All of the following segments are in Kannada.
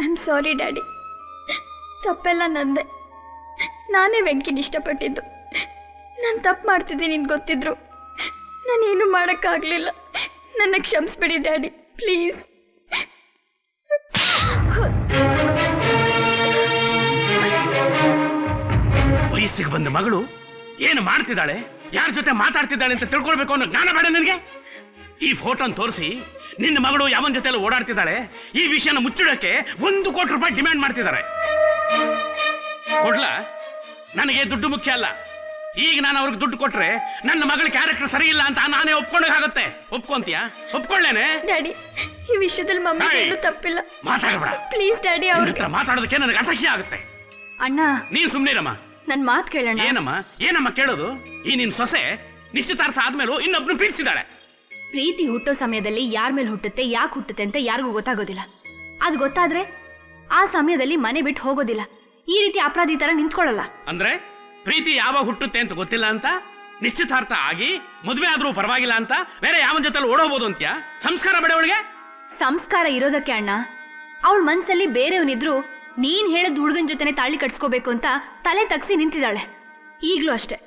ಐ ಆಮ್ ಸಾರಿ ಡ್ಯಾಡಿ, ತಪ್ಪೆಲ್ಲ ನಂದೆ. ನಾನೇ ವೆಂಕಿನ ಇಷ್ಟಪಟ್ಟಿದ್ದು. ನಾನು ತಪ್ಪು ಮಾಡ್ತಿದ್ದೀನಿ ಅಂತ ಗೊತ್ತಿದ್ರು ನಾನೇನು ಮಾಡೋಕ್ಕಾಗಲಿಲ್ಲ. ನನ್ನ ಕ್ಷಮಿಸ್ಬಿಡಿ ಡ್ಯಾಡಿ, ಪ್ಲೀಸ್. ವಯಸ್ಸಿಗೆ ಬಂದ ಮಗಳು ಏನು ಮಾಡ್ತಿದ್ದಾಳೆ, ಯಾರ ಜೊತೆ ಮಾತಾಡ್ತಿದ್ದಾಳೆ ಅಂತ ತಿಳ್ಕೊಳ್ಬೇಕು ಅನ್ನೋ ಜ್ಞಾನ ಬೇಡ ನಿನಗೆ? ಈ ಫೋಟೋನ್ ತೋರಿಸಿ ನಿನ್ನ ಮಗಳು ಯಾವನ ಜೊತೆ ಎಲ್ಲ ಓಡಾಡ್ತಿದ್ದಾಳೆ ಈ ವಿಷಯನ ಮುಚ್ಚಿಡೋಕೆ 1 ಕೋಟಿ ರೂಪಾಯಿ ಡಿಮ್ಯಾಂಡ್ ಮಾಡ್ತಿದ್ದಾರೆ. ಕೊಡ್ಲಾ? ನನಗೆ ದುಡ್ಡು ಮುಖ್ಯ ಅಲ್ಲ. ಈಗ ನಾನು ಅವ್ರಿಗೆ ದುಡ್ಡು ಕೊಟ್ರೆ ನನ್ನ ಮಗಳ ಕ್ಯಾರೆಕ್ಟರ್ ಸರಿ ಇಲ್ಲ ಅಂತ ನಾನೇ ಒಪ್ಕೊಂಡಾಗತ್ತೆ. ಒಪ್ಕೊಂತೀಯಾ? ಒಪ್ಕೊಳ್ಳೇನೆ? ಡ್ಯಾಡಿ, ಈ ವಿಷಯದಲ್ಲಿ ಮಮ್ಮಿ ಏನು ತಪ್ಪಿಲ್ಲ. ಮಾತಾಡಬೇಡ ಪ್ಲೀಸ್ ಡ್ಯಾಡಿ. ಅವ್ರ ಮಾತಾಡೋದಕ್ಕೆ ನನಗೆ ಅಸಹ್ಯ ಆಗುತ್ತೆ. ಅಣ್ಣ, ನೀನ್ ಸುಮ್ನಿರಮ್ಮ. ನನ್ ಮಾತು ಕೇಳೋಣ. ಏನಮ್ಮ ಕೇಳೋದು? ಈ ನಿನ್ ಸೊಸೆ ನಿಶ್ಚಿತಾರ್ಥ ಆದ್ಮೇಲೂ ಇನ್ನೊಬ್ರು ಪೀಡಿಸಿದಾಳೆ. ಪ್ರೀತಿ ಹುಟ್ಟೋ ಸಮಯದಲ್ಲಿ ಯಾರ ಮೇಲೆ ಹುಟ್ಟುತ್ತೆ, ಯಾಕೆ ಹುಟ್ಟುತ್ತೆ ಅಂತ ಯಾರಿಗೂ ಗೊತ್ತಾಗೋದಿಲ್ಲ. ಅದು ಗೊತ್ತಾದ್ರೆ ಆ ಸಮಯದಲ್ಲಿ ಮನೆ ಬಿಟ್ಟು ಹೋಗೋದಿಲ್ಲ. ಈ ರೀತಿ ಅಪರಾಧಿ ತರ ನಿಂತ್ಕೊಳ್ಳಲ್ಲ. ಅಂದ್ರೆ ಪ್ರೀತಿ ಯಾವಾಗ ಹುಟ್ಟುತ್ತೆ ಅಂತ ಗೊತ್ತಿಲ್ಲ ಅಂತ, ನಿಶ್ಚಿತಾರ್ಥ ಆಗಿ ಮದುವೆ ಆದ್ರೂ ಪರವಾಗಿಲ್ಲ ಅಂತ ಬೇರೆ ಯಾವನ ಜೊತೆ ಓಡೋಬಹುದು ಅಂತ್ಯಾ? ಸಂಸ್ಕಾರ ಬೇಡ ಅವಳಿಗೆ? ಸಂಸ್ಕಾರ ಇರೋದಕ್ಕೆ ಅಣ್ಣ. ಅವಳ ಮನ್ಸಲ್ಲಿ ಬೇರೆಯವನಿದ್ರು ನೀನ್ ಹೇಳದ್ ಹುಡುಗನ ಜೊತೆನೆ ತಾಳಿ ಕಟ್ಸ್ಕೋಬೇಕು ಅಂತ ತಲೆ ತಗ್ಸಿ ನಿಂತಿದ್ದಾಳೆ. ಈಗ್ಲೂ ಅಷ್ಟೆ.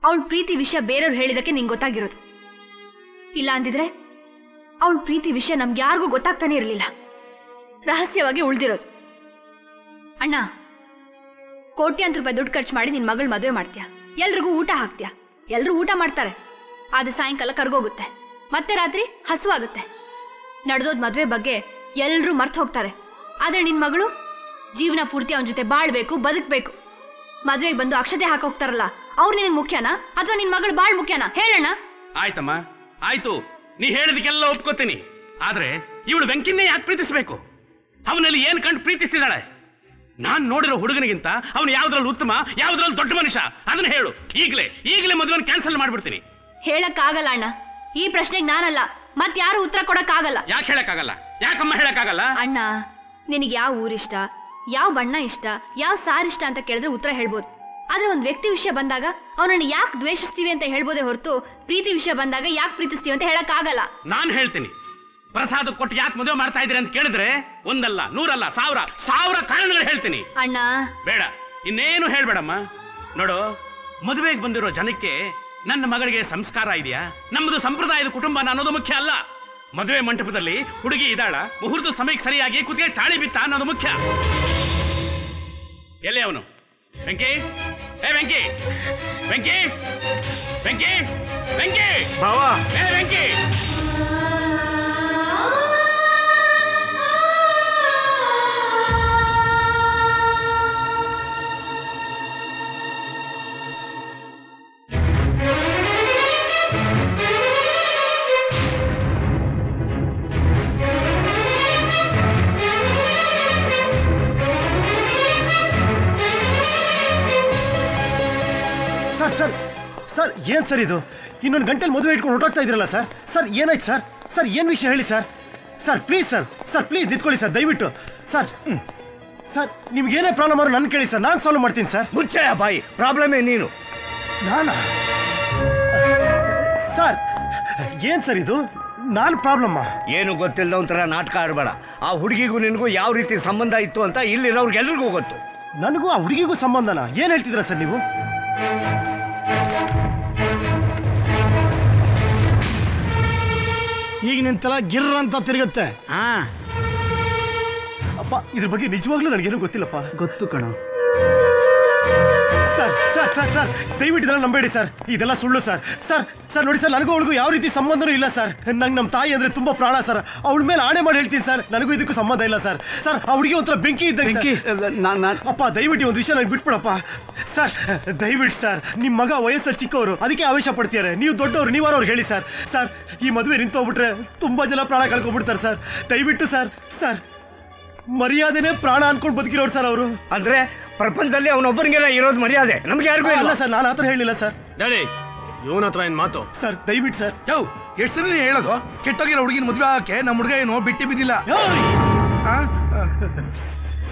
ಅವಳ ಪ್ರೀತಿ ವಿಷಯ ಬೇರೆಯವ್ರು ಹೇಳಿದಕ್ಕೆ ನಿಂಗೆ ಗೊತ್ತಾಗಿರೋದು. ಇಲ್ಲ ಅಂದಿದ್ರೆ ಅವಳ ಪ್ರೀತಿ ವಿಷಯ ನಮ್ಗೆ ಯಾರಿಗೂ ಗೊತ್ತಾಗ್ತಾನೆ ಇರಲಿಲ್ಲ, ರಹಸ್ಯವಾಗಿ ಉಳ್ದಿರೋದು. ಅಣ್ಣ, ಕೋಟ್ಯಾಂತರ ರೂಪಾಯಿ ದುಡ್ಡು ಖರ್ಚು ಮಾಡಿ ನಿನ್ ಮಗಳ ಮದುವೆ ಮಾಡ್ತೀಯ, ಎಲ್ರಿಗೂ ಊಟ ಹಾಕ್ತೀಯ, ಎಲ್ರೂ ಊಟ ಮಾಡ್ತಾರೆ. ಆದ್ರೆ ಸಾಯಂಕಾಲ ಕರ್ಗೋಗುತ್ತೆ, ಮತ್ತೆ ರಾತ್ರಿ ಹಸುವಾಗುತ್ತೆ. ನಡೆದೋದ್ ಮದುವೆ ಬಗ್ಗೆ ಎಲ್ರೂ ಮರ್ತು ಹೋಗ್ತಾರೆ. ಆದ್ರೆ ನಿನ್ ಮಗಳು ಜೀವನ ಪೂರ್ತಿ ಅವನ ಜೊತೆ ಬಾಳ್ಬೇಕು, ಬದುಕ್ಬೇಕು. ಮದುವೆಗೆ ಬಂದು ಅಕ್ಷತೆ ಹಾಕೋಗ್ತಾರಲ್ಲ, ಅವ್ರು ನಿನಗೆ ಮುಖ್ಯನಾ ಅಥವಾ ನಿನ್ ಮಗಳು ಬಾಳ್ ಮುಖ್ಯನಾ? ಹೇಳಣ್ಣ. ಆಯ್ತಮ್ಮ, ಆಯ್ತು, ನೀ ಹೇಳಿದಕ್ಕೆಲ್ಲ ಒಪ್ಕೋತೀನಿ. ಆದ್ರೆ ಇವಳು ವೆಂಕಿನ್ನೇ ಯಾಕೆ ಪ್ರೀತಿಸಬೇಕು? ಅವನಲ್ಲಿ ಏನ್ ಕಂಡು ಪ್ರೀತಿಸ್ತಿದ್ದಾಳೆ? ನಾನ್ ನೋಡಿರೋ ಹುಡುಗನಿಗಿಂತ ಅವನು ಯಾವ್ದ್ರಲ್ಲಿ ಉತ್ತಮ, ಯಾವ್ದ್ರಲ್ಲಿ ದೊಡ್ಡ ಮನುಷ್ಯ, ಅದನ್ನ ಹೇಳು. ಈಗಲೇ ಮದುವೆನ ಕ್ಯಾನ್ಸಲ್ ಮಾಡ್ಬಿಡ್ತೀನಿ. ಹೇಳಕ್ಕಾಗಲ್ಲ ಅಣ್ಣ, ಈ ಪ್ರಶ್ನೆಗೆ ನಾನಲ್ಲ, ಮತ್ ಯಾರು ಉತ್ತರ ಕೊಡಕ್ಕಾಗಲ್ಲ. ಯಾಕೆ ಹೇಳಕ್ಕಾಗಲ್ಲ? ಯಾಕಮ್ಮ ಹೇಳಕ್ಕಾಗಲ್ಲ? ಅಣ್ಣ, ನಿನಗೆ ಯಾವ ಊರಿಷ್ಟ, ಯಾವ ಬಣ್ಣ ಇಷ್ಟ, ಯಾವ ಸಾರ್ ಇಷ್ಟ ಅಂತ ಕೇಳಿದ್ರೆ ಉತ್ತರ ಹೇಳ್ಬೋದು. ಆದ್ರೆ ಒಂದ್ ವ್ಯಕ್ತಿ ವಿಷಯ ಬಂದಾಗ ಅವನನ್ನು ಯಾಕೆ ದ್ವೇಷಿಸ್ತೀವಿ ಅಂತ ಹೇಳ್ಬೋದೇ ಹೊರತು ಪ್ರೀತಿ ವಿಷಯ ಬಂದಾಗ ಯಾಕೆ ಪ್ರೀತಿಸ್ತೀವಿ ಅಂತ ಹೇಳಕ್ಕಾಗಲ್ಲ. ನಾನ್ ಹೇಳ್ತೀನಿ. ಪ್ರಸಾದ ಕೊಟ್ಟು ಯಾಕೆ ಮದುವೆ ಮಾಡ್ತಾ ಇದ್ದೀರಿ ಅಂತ ಕೇಳಿದ್ರೆ ಒಂದಲ್ಲ, ನೂರಲ್ಲ, ಸಾವಿರ ಕಾರಣಗಳು ಹೇಳ್ತೀನಿ. ಅಣ್ಣ ಬೇಡ, ಇನ್ನೇನು ಹೇಳ್ಬೇಡಮ್ಮ. ನೋಡು, ಮದುವೆಗೆ ಬಂದಿರೋ ಜನಕ್ಕೆ ನನ್ನ ಮಗಳಿಗೆ ಸಂಸ್ಕಾರ ಇದೆಯಾ, ನಮ್ಮದು ಸಂಪ್ರದಾಯದ ಕುಟುಂಬ ಅನ್ನೋದು ಮುಖ್ಯ ಅಲ್ಲ. ಮದುವೆ ಮಂಟಪದಲ್ಲಿ ಹುಡುಗಿ ಇದ್ದಾಳ, ಮುಹೂರ್ತದ ಸಮಯಕ್ಕೆ ಸರಿಯಾಗಿ ಕುತ್ತಿಗೆ ತಾಳಿ ಬಿತ್ತ ಅನ್ನೋದು ಮುಖ್ಯ. ಎಲ್ಲಿ ಅವನು? ವೆಂಕಿ, ಏ ವೆಂಕಿ, ವೆಂಕಿ, ವೆಂಕಿ, ವೆಂಕಿ, ಬಾವಾ, ಏ ವೆಂಕಿ. ಸರ್ ಸರ್ ಏನ್ ಸರ್ ಇದು? ಇನ್ನೊಂದು ಗಂಟೆಲಿ ಮದುವೆ ಇಟ್ಕೊಂಡು ಹೊರಟೋಗ್ತಾ ಇದ್ರಲ್ಲ ಸರ್. ಸರ್ ಏನಾಯ್ತು ಸರ್? ಸರ್ ಏನು ವಿಷಯ ಹೇಳಿ sir. Sir please sir please ನಿಂತ್ಕೊಳ್ಳಿ ಸರ್, ದಯವಿಟ್ಟು ಸರ್. ಸರ್ ನಿಮ್ಗೇನೇ ಪ್ರಾಬ್ಲಮ್ ಆದ್ರೂ ನನ್ನ ಕೇಳಿ ಸರ್, ನಾನು ಸಾಲ್ವ್ ಮಾಡ್ತೀನಿ ಸರ್. ಮುಚ್ಚಯ್ಯ ಬಾಯಿ, ಪ್ರಾಬ್ಲಮೇ ನೀನು. ನಾನಾ? ಸರ್ ಏನು ಸರ್ ಇದು? ನಾನು ಪ್ರಾಬ್ಲಮ್ಮ? ಏನು ಗೊತ್ತಿಲ್ಲದ ಒಂಥರ ನಾಟಕ ಆಡಬೇಡ. ಆ ಹುಡುಗಿಗೂ ನಿನಗೂ ಯಾವ ರೀತಿ ಸಂಬಂಧ ಇತ್ತು ಅಂತ ಇಲ್ಲಿರೋರ್ಗೆಲ್ರಿಗೂ ಗೊತ್ತು. ನನಗೂ ಆ ಹುಡುಗಿಗೂ ಸಂಬಂಧನಾ? ಏನು ಹೇಳ್ತಿದ್ದೀರಾ ಸರ್ ನೀವು? ಈಗ ನಿಂತಲ್ಲ ಗಿರ್ರ ಅಂತ ತಿರುಗುತ್ತೆ. ಅಪ್ಪ, ಇದ್ರ ಬಗ್ಗೆ ನಿಜವಾಗ್ಲೂ ನನಗೇನು ಗೊತ್ತಿಲ್ಲಪ್ಪ. ಗೊತ್ತು ಕಣೋ. ಸರ್ ಸರ್ ಸರ್ ಸರ್ ದಯವಿಟ್ಟು ಇದೆಲ್ಲ ನಂಬೇಡಿ ಸರ್, ಇದೆಲ್ಲ ಸುಳ್ಳು ಸರ್. ಸರ್ ಸರ್ ನೋಡಿ ಸರ್, ನನಗೂ ಅವಳಿಗೂ ಯಾವ ರೀತಿ ಸಂಬಂಧನೂ ಇಲ್ಲ ಸರ್. ನಂಗೆ ನಮ್ಮ ತಾಯಿ ಅಂದರೆ ತುಂಬ ಪ್ರಾಣ ಸರ್. ಅವಳ ಮೇಲೆ ಆಣೆ ಮಾಡಿ ಹೇಳ್ತೀನಿ ಸರ್, ನನಗೂ ಇದಕ್ಕೂ ಸಂಬಂಧ ಇಲ್ಲ ಸರ್. ಸರ್ ಆ ಹುಡುಗಿ ಒಂಥರ ಬೆಂಕಿ ಇದ್ದಂಗೆ. ಅಪ್ಪ ದಯವಿಟ್ಟು ಒಂದು ವಿಷಯ ನನಗೆ ಬಿಟ್ಬಿಡಪ್ಪ ಸರ್, ದಯವಿಟ್ಟು ಸರ್. ನಿಮ್ಮ ಮಗ ವಯಸ್ಸಲ್ಲಿ ಚಿಕ್ಕವರು, ಅದಕ್ಕೆ ಆವೇಶ ಪಡ್ತಿದ್ದಾರೆ. ನೀವು ದೊಡ್ಡವರು, ನೀವಾರು ಅವ್ರಿಗೆ ಹೇಳಿ ಸರ್. ಸರ್ ಈ ಮದುವೆ ನಿಂತೋಗ್ಬಿಟ್ರೆ ತುಂಬ ಜನ ಪ್ರಾಣ ಕಳ್ಕೊಂಡ್ಬಿಡ್ತಾರೆ ಸರ್. ದಯವಿಟ್ಟು ಸರ್. ಸರ್ ಮರ್ಯಾದೆನೇ ಪ್ರಾಣ ಅನ್ಕೊಂಡು ಬದುಕಿರೋರು ಸರ್ ಅವರು. ಅಂದ್ರೆ ಪ್ರಪಂಚದಲ್ಲಿ ಅವನೊಬ್ಬನಿಗೆಲ್ಲ ಇರೋದು ಮರ್ಯಾದೆ, ನಮ್ಗೆ ಯಾರಿಗೂ ಅಲ್ಲ ಸರ್, ನಾನು ಆ ಥರ ಹೇಳಿಲ್ಲ ಸರ್. ಡ್ಯಾಡಿ, ಇವನ ಹತ್ರ ಏನ್ ಮಾತು? ಸರ್ ದಯವಿಟ್ಟು ಸರ್. ಯೋ, ಎಷ್ಟು ಸರಿ ಹೇಳೋದು? ಕೆಟ್ಟೋಗಿರೋ ಹುಡುಗಿನ ಮದುವೆ ಆಗಕ್ಕೆ ನಮ್ಮ ಹುಡುಗ ಏನು ಬಿಟ್ಟಿ ಬಿದ್ದಿಲ್ಲ.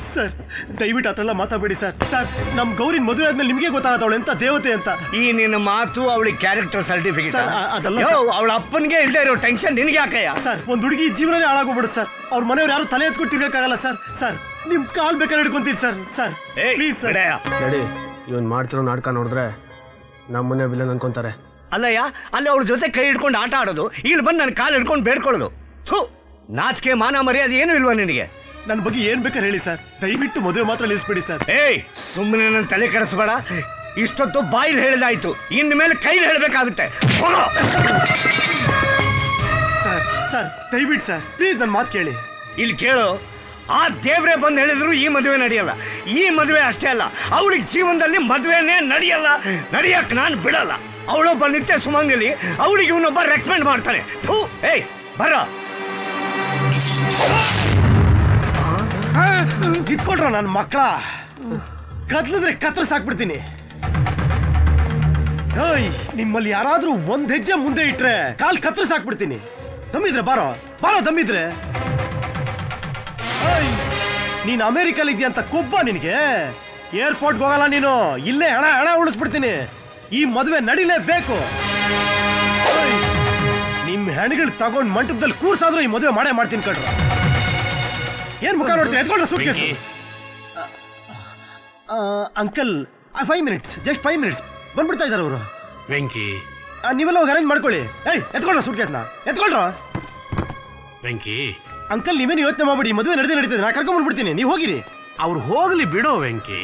ಸರ್ ದಯವಿಟ್ಟು ಆತರ ಮಾತಾಡಬೇಡಿ ಸರ್. ಸರ್ ನಮ್ ಗೌರಿನ ಮದುವೆ ಆದ್ಮೇಲೆ ನಿಮ್ಗೆ ಗೊತ್ತಾಗತ್ತವಳು ಎಂತ ದೇವತೆ ಅಂತ. ಈ ನಿನ್ನ ಮಾತು ಅವಳಿಗೆ ಕ್ಯಾರೆಕ್ಟರ್ ಸರ್ಟಿಫಿಕೇಟ್ ಸರ್, ಅದಲ್ಲ ಸರ್. ಅವಳ ಅಪ್ಪನಿಗೆ ಇಲ್ಲದೆ ಇರೋ ಟೆನ್ಷನ್ ನಿನಗೆ ಯಾಕಯ್ಯ? ಸರ್ ಒಂದ್ ಹುಡುಗಿ ಜೀವನನೇ ಹಾಳಾಗೋಗ್ಬಿಡುತ್ತೆ ಸರ್. ಅವ್ರ ಮನೆಯವ್ರು ಯಾರು ತಲೆ ಎತ್ಕೊಂಡು ತಿರ್ಬೇಕಾಗಲ್ಲ ಸರ್. ಸರ್ ನಿಮ್ ಕಾಲ್ ಬೇಕಾದ್ರೆ ಹಿಡ್ಕೊಂತೀನಿ ಸರ್. Sir please sir. ನಡಿ, ಇವನ್ ಮಾಡ್ತಿರೋ ನಾಟಕ ನೋಡಿದ್ರೆ ನಮ್ಮನೆ ವಿಲನ್ ಅನ್ಕೊಂತಾರೆ. ಅಲ್ಲಯ್ಯ, ಅಲ್ಲಿ ಅವ್ರ ಜೊತೆ ಕೈ ಹಿಡ್ಕೊಂಡು ಆಟ ಆಡೋದು, ಇಲ್ಲಿ ಬಂದು ನನ್ನ ಕಾಲು ಹಿಡ್ಕೊಂಡು ಬೇಡ್ಕೊಳ್ಳೋದು. ಥೂ, ನಾಚಿಕೆ ಮಾನ ಮರ್ಯಾದೆ ಏನೂ ಇಲ್ವಾ ನಿನಗೆ? ನನ್ನ ಬಗ್ಗೆ ಏನ್ ಬೇಕಾದ್ರೆ ಹೇಳಿ ಸರ್, ದಯವಿಟ್ಟು ಮದುವೆ ಮಾತ್ರ ನಿಲ್ಲಿಸ್ಬೇಡಿ ಸರ್. ಏಯ್, ಸುಮ್ಮನೆ ನನ್ನ ತಲೆ ಕೆಡಿಸ್ಬೇಡ. ಇಷ್ಟೊತ್ತು ಬಾಯಿಲ್ ಹೇಳಿದಾಯ್ತು, ಇನ್ನು ಮೇಲೆ ಕೈಲಿ ಹೇಳಬೇಕಾಗುತ್ತೆ. ಸರ್ ಸರ್ ದಯವಿಟ್ಟು ಸರ್ ಪ್ಲೀಸ್ ನನ್ನ ಮಾತು ಕೇಳಿ. ಇಲ್ಲಿ ಕೇಳು, ಆ ದೇವ್ರೆ ಬಂದು ಹೇಳಿದ್ರು ಈ ಮದುವೆ ನಡೆಯಲ್ಲ. ಈ ಮದುವೆ ಅಷ್ಟೇ ಅಲ್ಲ, ಅವಳಿಗೆ ಜೀವನದಲ್ಲಿ ಮದುವೆನೇ ನಡೆಯಲ್ಲ. ನಡೆಯಕ್ಕೆ ನಾನು ಬಿಡಲ್ಲ. ಅವಳೊಬ್ಬ ನಿತ್ಯ ಸುಮಂಗಲಿ, ಅವಳಿಗೆ ಇವನೊಬ್ಬ ರೆಕಮೆಂಡ್ ಮಾಡ್ತಾನೆ. ಥೂ, ಏಯ್ ಬರ. ಇದ್ಕೊಳ್ರ ನನ್ನ ಮಕ್ಕಳ, ಕತ್ಲಿದ್ರೆ ಕತ್ತರಿಸಾಕ್ಬಿಡ್ತೀನಿ. ಏಯ್, ನಿಮ್ಮಲ್ಲಿ ಯಾರಾದ್ರೂ ಒಂದ್ ಹೆಜ್ಜೆ ಮುಂದೆ ಇಟ್ರೆ ಕಾಲ್ ಕತ್ತರಿಸಾಕ್ಬಿಡ್ತೀನಿ. ದಮ್ಮಿದ್ರೆ ಬಾರೋ ಬಾರೋ, ದಮ್ಮಿದ್ರೆ. ನೀನ್ ಅಮೆರಿಕಲ್ ಇದೆಯಾ ಅಂತ ಕೊಬ್ಬ ನಿನಗೆ? ಏರ್ಪೋರ್ಟ್ಗೆ ಹೋಗಲ್ಲ ನೀನು, ಇಲ್ಲೇ ಹಣ ಹಣ ಉಳಿಸ್ಬಿಡ್ತೀನಿ. ಈ ಮದುವೆ ನಡಿಲೇಬೇಕು. ನಿಮ್ ಹೆಣ್ಗಳು ತಗೊಂಡ್ ಮಂಟಪದಲ್ಲಿ ಕೂರ್ಸಾದ್ರೂ ಈ ಮದುವೆ ಮಾಡೇ ಮಾಡ್ತೀನಿ ಕಣ್ರ. ಏನ್ ಮುಖ ನೋಡ್ತೀನಿ? ಎತ್ಕೊಂಡ್ರೆ suitcase. Uncle 5 minutes, just 5 minutes ಬಂದ್ಬಿಡ್ತಾ ಇದಾರೆ ಅವರು. ವೆಂಕಿ, ನೀವೆಲ್ಲ ಹೋಗಿ ಅರೇಂಜ್ ಮಾಡ್ಕೊಳ್ಳಿ. ಏಯ್ ಎತ್ಕೊಳ್ರ ಸೂಟ್ಕೇಸ್ನ, ಎತ್ಕೊಳ್ರ. ವೆಂಕಿ ಅಂಕಲ್ ನೀವೇನು ಯೋಚನೆ ಮಾಡ್ಬಿಡಿ, ಮದುವೆ ನಡೀತದೆ. ನಾ ಕರ್ಕೊಂಡ್ ಬಂದ್ಬಿಡ್ತೀನಿ, ನೀವು ಹೋಗಿರಿ. ಅವ್ರು ಹೋಗ್ಲಿ ಬಿಡೋ ವೆಂಕಿ.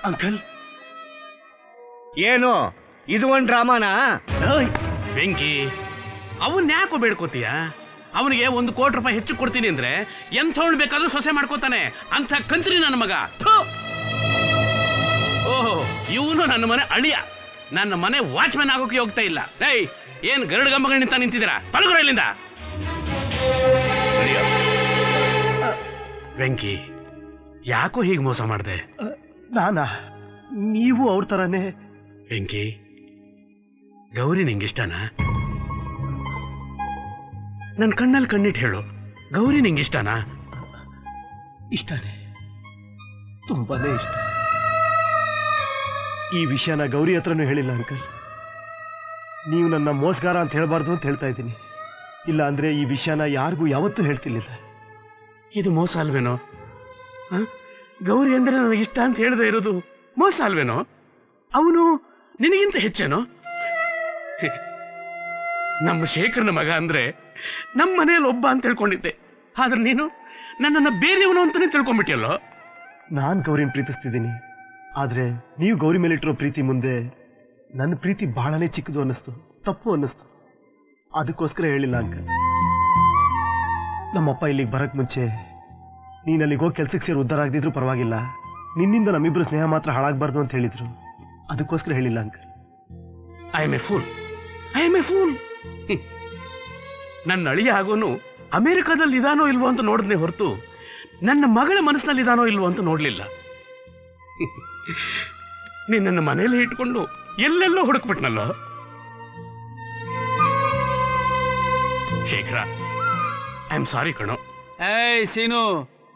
ಅಂಕಲ್ ಏನು ಇದು ಒಂದು ಡ್ರಾಮಾನ? ವೆಂಕಿ, ಅವನ್ ಯಾಕೋ ಬೇಡ್ಕೋತೀಯ? ಅವನಿಗೆ 1 ಕೋಟಿ ರೂಪಾಯಿ ಹೆಚ್ಚು ಕೊಡ್ತೀನಿ ಅಂದ್ರೆ ಎಂಥವ್ಳು ಬೇಕಾದ್ರೂ ಸೊಸೆ ಮಾಡ್ಕೋತಾನೆ. ಅಂತ ಕಂತ್ರಿ ನನ್ನ ಮಗ. ಓಹೋ, ಇವನು ನನ್ನ ಮನೆ ಅಳಿಯ, ನನ್ನ ಮನೆ ವಾಚ್ಮ್ಯಾನ್ ಆಗೋಕೆ ಹೋಗ್ತಾ ಇಲ್ಲ. ಏಯ್, ಏನ್ ಗರಡು ಗಂಬಗಳು ನಿಂತಿದ್ದೀರಾ? ತೊಲಗುರ ಇಲ್ಲಿಂದ. ವೆಂಕಿ, ಯಾಕೋ ಹೀಗೆ ಮೋಸ ಮಾಡಿದೆ? ನಾನಾ? ನೀವು ಅವ್ರ ತರನೇ. ವೆಂಕಿ, ಗೌರಿ ನಿಂಗಿಷ್ಟನಾ? ನನ್ನ ಕಣ್ಣಲ್ಲಿ ಕಣ್ಣಿಟ್ಟು ಹೇಳು, ಗೌರಿ ನಿಂಗಿಷ್ಟನಾ? ಇಷ್ಟನೇ, ತುಂಬಾನೇ ಇಷ್ಟ. ಈ ವಿಷಯನ ಗೌರಿ ಹತ್ರನೂ ಹೇಳಿಲ್ಲ ಅಂಕಲ್. ನೀವು ನನ್ನ ಮೋಸಗಾರ ಅಂತ ಹೇಳ್ಬಾರ್ದು ಅಂತ ಹೇಳ್ತಾ ಇದ್ದೀನಿ. ಇಲ್ಲ ಅಂದ್ರೆ ಈ ವಿಷಯನ ಯಾರಿಗೂ ಯಾವತ್ತೂ ಹೇಳ್ತಿರ್ಲಿಲ್ಲ. ಇದು ಮೋಸ ಅಲ್ವೇನೋ? ಗೌರಿ ಅಂದ್ರೆ ನನಗಿಷ್ಟ ಅಂತ ಹೇಳ್ದೆ ಇರೋದು ಮೋಸ ಅಲ್ವೇನೋ? ಅವನು ನಿನಗಿಂತ ಹೆಚ್ಚೇನೋ? ನಮ್ಮ ಶೇಖರನ ಮಗ ಅಂದ್ರೆ ನಮ್ಮ ಮನೆಯಲ್ಲಿ ಒಬ್ಬ ಅಂತ ತಿಳ್ಕೊಂಡಿದ್ದೆ. ಆದ್ರೆ ನೀನು ನನ್ನನ್ನು ಬೇರೆಯವನು ಅಂತಾನೆ ತಿಳ್ಕೊಂಡ್ಬಿಟ್ಟಿಯಲ್ಲೋ. ನಾನು ಗೌರಿನ ಪ್ರೀತಿಸ್ತಿದ್ದೀನಿ, ಆದ್ರೆ ನೀವು ಗೌರಿ ಮೇಲಿಟ್ಟಿರೋ ಪ್ರೀತಿ ಮುಂದೆ ನನ್ನ ಪ್ರೀತಿ ಬಹಳನೇ ಚಿಕ್ಕದು ಅನ್ನಿಸ್ತು, ತಪ್ಪು ಅನ್ನಿಸ್ತು. ಅದಕ್ಕೋಸ್ಕರ ಹೇಳಿಲ್ಲ ಅಂಕಲ್. ನಮ್ಮಪ್ಪ ಇಲ್ಲಿಗೆ ಬರಕ್ ಮುಂಚೆ ನೀನು ಅಲ್ಲಿಗೆ ಹೋಗಿ ಕೆಲ್ಸಕ್ಕೆ ಸೇರಿ ಉದ್ಧಾರ ಆಗದಿದ್ರು ಪರವಾಗಿಲ್ಲ, ನಿನ್ನಿಂದ ನಮ್ಮಿಬ್ಬರು ಸ್ನೇಹ ಮಾತ್ರ ಹಾಳಾಗಬಾರ್ದು ಅಂತ ಹೇಳಿದ್ರು. ಅದಕ್ಕೋಸ್ಕರ ಹೇಳಿಲ್ಲ uncle. I am A pool. ನನ್ನ ಅಳಿಯ ಆಗೋನು ಅಮೆರಿಕಾದಲ್ಲಿ ಇದಾನೋ ಇಲ್ವೋ ಅಂತ ನೋಡಿದ್ನೆ ಹೊರತು ನನ್ನ ಮಗಳ ಮನಸ್ಸಿನಲ್ಲಿ ಇದಾನೋ ಇಲ್ವೋ ಅಂತ ನೋಡ್ಲಿಲ್ಲ. ನೀನ್ ನನ್ನ ಮನೆಯಲ್ಲಿ ಇಟ್ಕೊಂಡು ಎಲ್ಲೆಲ್ಲೋ ಹುಡುಕ್ಬಿಟ್ನಲ್ಲೋ. ಶೇಖರ, ಐ ಆಮ್ ಸಾರಿ ಕಣೋ. ಏಯ್ ಸೀನು,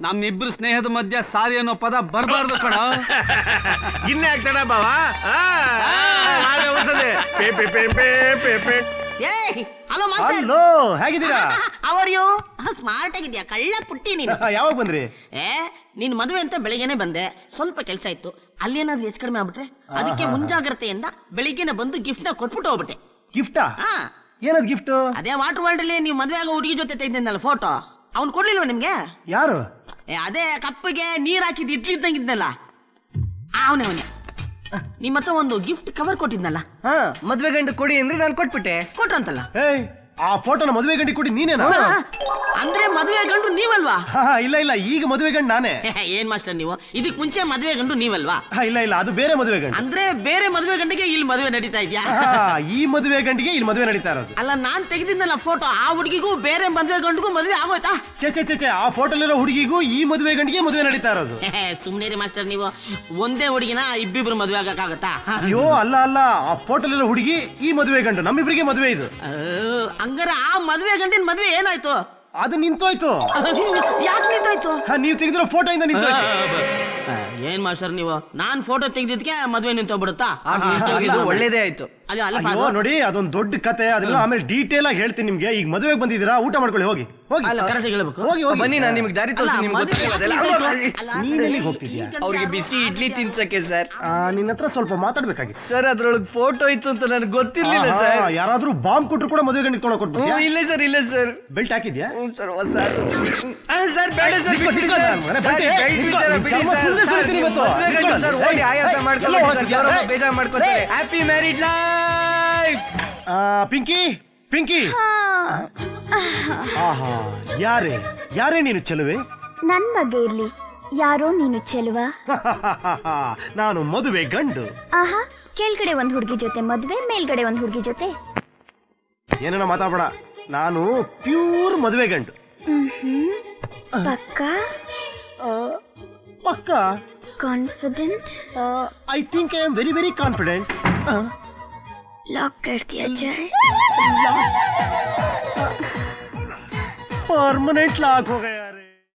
ನಮ್ಮಿಬ್ರು ಸ್ನೇಹದ ಮಧ್ಯ ಸಾರಿ ಅನ್ನೋ ಪದ ಬರಬಾರ್ದು ಕಣ. ಇನ್ನೇ ಆಗ್ತಾನ ಬಾವ. ಏಯ್ ಹಲೋ ಮಾಸ್ಟರ್, ಹಲೋ, ಹೇಗಿದ್ದೀರಾ? ಅವರ್ ಯು ಸ್ಮಾರ್ಟ್ ಆಗಿದ್ಯಾ ಕಳ್ಳ ಪುಟ್ಟಿ ನೀನು. ಯಾವಾಗ ಬಂದ್ರಿ? ನಿನ್ ಮದುವೆ ಅಂತ ಬೆಳಿಗ್ಗೆನೆ ಬಂದೆ, ಸ್ವಲ್ಪ ಕೆಲಸ ಇತ್ತು. ಅಲ್ಲಿ ಏನಾದ್ರು ಹೆಚ್ಚು ಕಡಿಮೆ ಆಗ್ಬಿಟ್ರೆ ಅದಕ್ಕೆ ಮುಂಜಾಗ್ರತೆಯಿಂದ ಬೆಳಿಗ್ಗೆನೆ ಬಂದು ಗಿಫ್ಟ್ ನ ಕೊಟ್ಬಿಟ್ಟು ಹೋಗ್ಬಿಟ್ಟೆ. ಗಿಫ್ಟಾ? ಹಾ, ಏನದ್ ಗಿಫ್ಟ್? ಅದೇ ವಾಟರ್ ವರ್ಲ್ಡ್ ಅಲ್ಲಿ ನೀವು ಮದುವೆ ಆಗೋ ಹುಡುಗಿ ಜೊತೆ ತೆಗೆದಿದ್ದಲ್ಲ ಫೋಟೋ, ಅವ್ನು ಕೊಡ್ಲಿಲ್ವ ನಿಮ್ಗೆ? ಯಾರು? ಅದೇ ಕಪ್ಪಿಗೆ ನೀರ್ ಹಾಕಿದ್ ಇಡ್ಲಿ ಇದ್ದಂಗಿದ್ನಲ್ಲ ಅವನೇ. ನಿಮ್ಮ ಹತ್ರ ಒಂದು ಗಿಫ್ಟ್ ಕವರ್ ಕೊಟ್ಟಿದ್ನಲ್ಲ, ಮದ್ವೆ ಗಂಡು ಕೊಡಿ ಅಂದ್ರೆ ನಾನು ಕೊಟ್ಬಿಟ್ಟೆ. ಕೊಟ್ರಂತಲ್ಲ. ಏಯ್, ಆ ಫೋಟೋನ ಮದುವೆ ಗಂಡಿ ಕೊಡಿ ನೀನೇನಾ? ಅಂದ್ರೆ ಮದುವೆ ಗಂಡು ನೀವಲ್ವಾ? ಇಲ್ಲ ಇಲ್ಲ, ಈಗ ಮದುವೆ ಗಂಡು ನಾನೇ. ಏನ್ ಮಾಸ್ಟರ್ ನೀವು, ಇದಕ್ ಮುಂಚೆ ಮದುವೆ ಗಂಡು ನೀವಲ್ವಾ? ಇಲ್ಲ ಇಲ್ಲ, ಅದು ಬೇರೆ ಮದುವೆ ಗಂಡು. ಅಂದ್ರೆ ಬೇರೆ ಮದುವೆ ಗಂಡಿಗೆ ಇಲ್ಲಿ ಮದುವೆ ನಡೀತಾ ಇದ್ಯಾ? ಈ ಮದುವೆ ಗಂಡಿಗೆ ಇಲ್ಲಿ ಮದುವೆ ನಡೀತಾ ಇರೋದು. ಅಲ್ಲ, ನಾನ್ ತೆಗೆದಿದ್ನಲ್ಲ ಫೋಟೋ, ಆ ಹುಡುಗಿಗೂ ಬೇರೆ ಮದುವೆ ಗಂಡಿಗೂ ಮದುವೆ ಆಗೋಯ್ತಾ? ಚೆ ಆ ಫೋಟೋಲಿರೋ ಹುಡುಗಿಗೂ ಈ ಮದುವೆ ಗಂಡಿಗೆ ಮದುವೆ ನಡೀತಾ ಇರೋದು. ಸುಮ್ನೆ ಮಾಸ್ಟರ್ ನೀವು, ಒಂದೇ ಹುಡುಗಿನ ಇಬ್ಬಿಬ್ರು ಮದುವೆ ಆಗಕ್ಕಾಗತ್ತಾ? ಅಯ್ಯೋ ಅಲ್ಲ ಅಲ್ಲ, ಆ ಫೋಟೋಲಿರೋ ಹುಡುಗಿ ಈ ಮದುವೆ ಗಂಡು, ನಮ್ಮಿಬ್ರಿಗೆ ಮದುವೆ ಇದು. ಹಂಗಾರ ಆ ಮದುವೆ ಗಂಡಿನ ಮದುವೆ ಏನಾಯ್ತು? ಅದು ನಿಂತೋಯ್ತು. ಯಾಕೆ ನಿಂತಾಯ್ತು? ನೀವು ತೆಗೆದಿರೋ ಫೋಟೋ ಇಂದ ನಿಂತೋಯ್ತು. ಏನ್ ಮಾಸ್ಟರ್ ನೀವು, ನಾನ್ ಫೋಟೋ ತೆಗ್ದಿದ್ಕೆ ಮದ್ವೆ ನಿಂತೋಗ್ಬಿಡುತ್ತಾ? ಒಳ್ಳೇದೇ ಆಯ್ತು. ಅಲ್ಲಿ ಅಲ್ಲ ಅಯ್ಯೋ ನೋಡಿ, ಅದೊಂದು ದೊಡ್ಡ ಕತೆ, ಅದನ್ನ ಆಮೇಲೆ ಡೀಟೇಲ್ ಆಗಿ ಹೇಳ್ತೀನಿ ನಿಮ್ಗೆ. ಈಗ ಮದುವೆಗೆ ಬಂದಿದ್ದೀರಾ, ಊಟ ಮಾಡ್ಕೊಳ್ಳಿ, ಹೋಗಿ ಹೋಗಿ ಕರೆಕ್ಟ್ ಹೇಳ್ಬೇಕು. ಹೋಗಿ ಹೋಗಿ. ಬನ್ನಿ, ನಾನು ನಿಮ್ಗೆ ದಾರಿ ತೋರಿಸಿ. ನಿಮ್ಗೆ ಗೊತ್ತಿಲ್ಲ ಅದೆಲ್ಲ. ನೀನ್ ಎಲ್ಲಿಗೆ ಹೋಗ್ತಿದ್ಯಾ? ಅವ್ರಿಗೆ ಬಿಸಿ ಇಡ್ಲಿ ತಿನ್ಸಕ್ಕೆ ಸರ್. ನಿನ್ನ ಹತ್ರ ಸ್ವಲ್ಪ ಮಾತಾಡ್ಬೇಕಾಗಿತ್ತು. ಸರ್ ಅದ್ರೊಳಗೆ ಫೋಟೋ ಇತ್ತು ಅಂತ ನನಗೆ ಗೊತ್ತಿರ್ಲಿಲ್ಲ ಸರ್. ಯಾರಾದ್ರೂ ಬಾಂಬ್ ಕೊಟ್ರು ಕೂಡ ಮದುವೆಗೆ ನಿಂತ್ಕೊಂಡು ಕೊಟ್ಬಿಟ್ಟು. ಇಲ್ಲ ಸರ್, ಇಲ್ಲ ಸರ್. ಬೆಲ್ಟ್ ಹಾಕಿದ್ಯಾ? ಸರ್ ಹೊಸ ಸರ್ ಬೇಡ ಸರ್, ನಿಂತ್ಕೊ, ನಿಂತ್ಕೊ, ನನ್ನ ಮನೆ ಬೆಲ್ಟ್ ಚರ್ಮ ಸುಲ್ದೆ ಸುಲಿತೀನಿ ಇವತ್ತು. ಸರ್ ಹೋಗಿ ಆಯಾಸ ಮಾಡ್ಕೊಳ್ಳಿ, ಬೇಜಾರು ಮಾಡ್ಕೊತಾರೆ. Happy married life. Pinky, Pinky. ಆಹಾ, ಯಾರೇ ನೀನು ಚೆಲುವೆ? ನನ್ ಬಗ್ಗೆ ಇರ್ಲಿ, ಯಾರೋ ನೀನು ಚೆಲುವ. ನಾನು ಮದುವೆ ಗಂಡು. ಆಹಾ, ಕೆಳಗಡೆ ಒಂದ್ ಹುಡುಗಿ ಜೊತೆ ಮದ್ವೆ, ಮೇಲ್ಗಡೆ ಒಂದ್ ಹುಡುಗಿ ಜೊತೆ. ಏನೇನೋ ಮಾತಾಡಬೇಡ, ನಾನು ಪ್ಯೂರ್ ಮದುವೆ ಗಂಡು. ಪಕ್ಕ ಪಕ್ಕ. Confident. I think I am very very confident. Lock कर दिया जाए. परमानेंट लॉक हो गया.